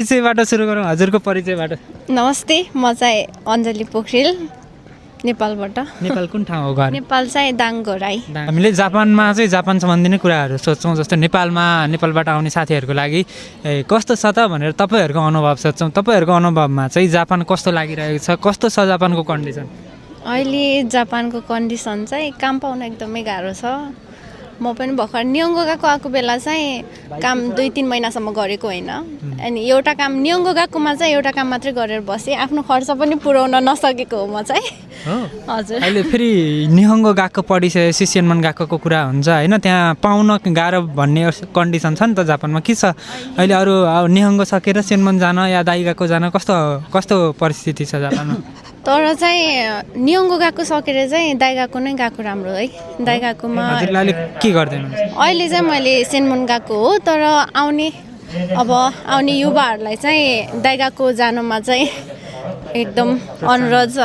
परिचयबाट सुरु गरौँ, हजुरको परिचयबाट। नमस्ते, म चाहिँ अञ्जली पोखरेल, नेपालबाट। नेपाल कुन ठाउँ हो घर? नेपाल चाहिँ दाङघराई। हामीले जापानमा चाहिँ जापान सम्बन्धी नै कुराहरू सोध्छौँ, जस्तो नेपालबाट आउने साथीहरूको लागि कस्तो छ त भनेर तपाईँहरूको अनुभव सोध्छौँ। तपाईँहरूको अनुभवमा चाहिँ जापान कस्तो लागिरहेको छ, कस्तो छ जापानको कन्डिसन? अहिले जापानको कन्डिसन चाहिँ काम पाउन एकदमै गाह्रो छ। म पनि भर्खर नियोङ्गो आएको बेला चाहिँ काम 2-3 महिनासम्म गरेको होइन। अनि एउटा काम नियोङ्गो गएकोमा चाहिँ एउटा काम मात्रै गरेर बसेँ, आफ्नो खर्च पनि पुर्याउन नसकेको हो म चाहिँ। हजुर। अहिले फेरि निहङ्गो गएको पढिसकेपछि सेनमन गएको कुरा हुन्छ होइन, त्यहाँ पाउन गाह्रो भन्ने कन्डिसन छ नि त जापानमा, के छ अहिले? अरू निहङ्गो सकेर सेनमन जान या दाइ गएको जान कस्तो परिस्थिति छ जापानमा? तर चाहिँ नियोङ्गो गएको सकेर चाहिँ दाइ गएको नै गएको राम्रो है। दाइ गएकोमा हजुरले के गर्दै हुनुहुन्छ? अहिले चाहिँ मैले सेनमन गएको हो, तर आउने युवाहरूलाई चाहिँ दाइ गएको जानुमा चाहिँ एकदम अनुरोध छ।